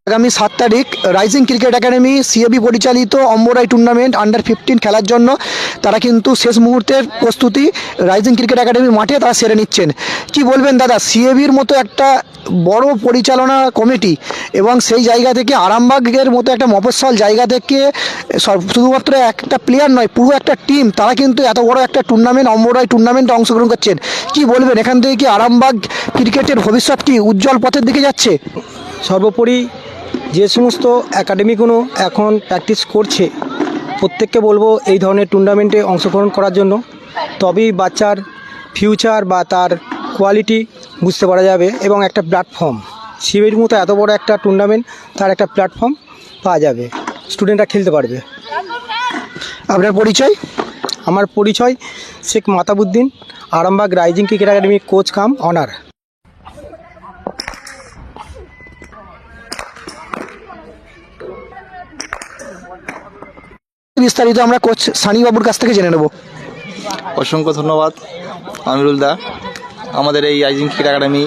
আগামী 7 তারিখ rising cricket academy CAB পরিচালিত অম্বরাই টুর্নামেন্ট আন্ডার-15 খেলার জন্য তারা কিন্তু শেষ মুহূর্তের প্রস্তুতি রাইজিং ক্রিকেট একাডেমি মাঠে তারা সেরে নিচ্ছেন। কি বলবেন দাদা, সিএবির মতো একটা বড় পরিচালনা কমিটি এবং সেই জায়গা থেকে আরামবাগের মতো একটা মফস্বল জায়গা থেকে শুধুমাত্র একটা প্লেয়ার নয়, পুরো একটা টিম, তারা কিন্তু এত বড় একটা টুর্নামেন্ট অম্বরাই টুর্নামেন্টে অংশগ্রহণ করছেন। কি বলবেন, এখান থেকে কি আরামবাগ ক্রিকেটের ভবিষ্যৎ কি উজ্জ্বল পথের দিকে যাচ্ছে? সর্বোপরি যে সমস্ত একাডেমিগুলো এখন প্র্যাকটিস করছে প্রত্যেককে বলবো এই ধরনের টুর্নামেন্টে অংশগ্রহণ করার জন্য, তবেই বাচ্চার ফিউচার বা তার কোয়ালিটি বুঝতে পারা যাবে এবং একটা প্ল্যাটফর্ম, সিবির মতো এত বড় একটা টুর্নামেন্ট, তার একটা প্ল্যাটফর্ম পাওয়া যাবে, স্টুডেন্টরা খেলতে পারবে। আপনার পরিচয়? আমার পরিচয় শেখ মাতাবুদ্দিন, আরামবাগ রাইজিং ক্রিকেট একাডেমির কোচ কাম অনার। বিস্তারিত আমরা কোচ সানিবাবুর কাছ থেকে জেনে নেব। অসংখ্য ধন্যবাদ আমিরুল দা, আমাদের এই রাইজিং ক্রিকেট একাডেমি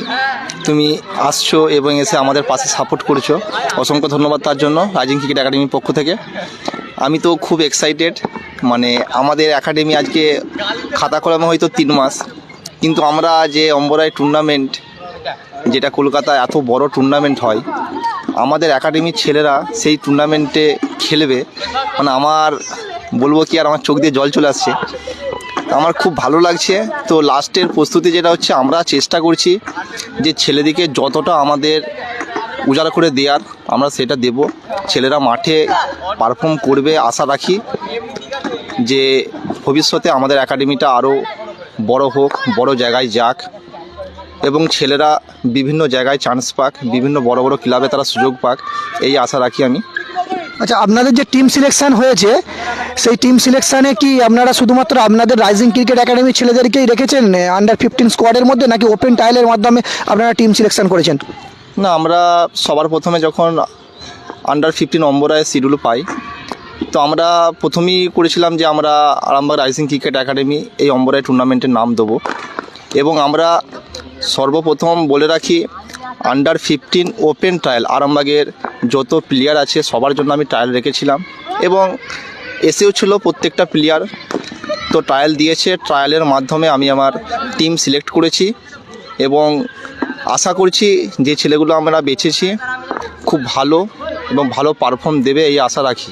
তুমি আসছো এবং এসে আমাদের পাশে সাপোর্ট করছো, অসংখ্য ধন্যবাদ তার জন্য রাইজিং ক্রিকেট একাডেমির পক্ষ থেকে। আমি তো খুব এক্সাইটেড, মানে আমাদের একাডেমি আজকে খাতা কলমে হয়তো 3 মাস, কিন্তু আমরা যে অম্বরাই টুর্নামেন্ট, যেটা কলকাতায় এত বড় টুর্নামেন্ট হয়, আমাদের একাডেমির ছেলেরা সেই টুর্নামেন্টে খেলবে, মানে আমার বলবো কি আর, আমার চোখ দিয়ে জল চলে আসছে, আমার খুব ভালো লাগছে। তো লাস্টের প্রস্তুতি যেটা হচ্ছে, আমরা চেষ্টা করছি যে ছেলেদিকে যতটা আমাদের উজাড় করে দেওয়ার আমরা সেটা দেব, ছেলেরা মাঠে পারফর্ম করবে আশা রাখি, যে ভবিষ্যতে আমাদের একাডেমিটা আরও বড় হোক, বড় জায়গায় যাক এবং ছেলেরা বিভিন্ন জায়গায় চান্স পাক, বিভিন্ন বড় বড় ক্লাবে তারা সুযোগ পাক, এই আশা রাখি আমি। আচ্ছা, আপনাদের যে টিম সিলেকশন হয়েছে, সেই টিম সিলেকশনে কি আপনারা শুধুমাত্র আপনাদের রাইজিং ক্রিকেট একাডেমির ছেলেদেরকেই রেখেছেন আন্ডার-15 স্কোয়াডের মধ্যে, নাকি ওপেন ট্রায়ালের মাধ্যমে আপনারা টিম সিলেকশন করেছেন? না, আমরা সবার প্রথমে যখন আন্ডার-15 অম্বরায় শিডিউল পাই, তো আমরা প্রথমেই করেছিলাম যে আমরা আরামবাগ রাইজিং ক্রিকেট একাডেমি এই অম্বরাই টুর্নামেন্টের নাম দেবো, এবং আমরা সর্বপ্রথম বলে রাখি আন্ডার-15 ওপেন ট্রায়াল আরামবাগের যত প্লেয়ার আছে সবার জন্য আমি ট্রায়াল রেখেছিলাম, এবং এসেও ছিল প্রত্যেকটা প্লেয়ার, তো ট্রায়াল দিয়েছে, ট্রায়ালের মাধ্যমে আমি আমার টিম সিলেক্ট করেছি এবং আশা করছি যে ছেলেগুলো আমরা বেছেছি খুব ভালো এবং ভালো পারফর্ম দেবে, এই আশা রাখি।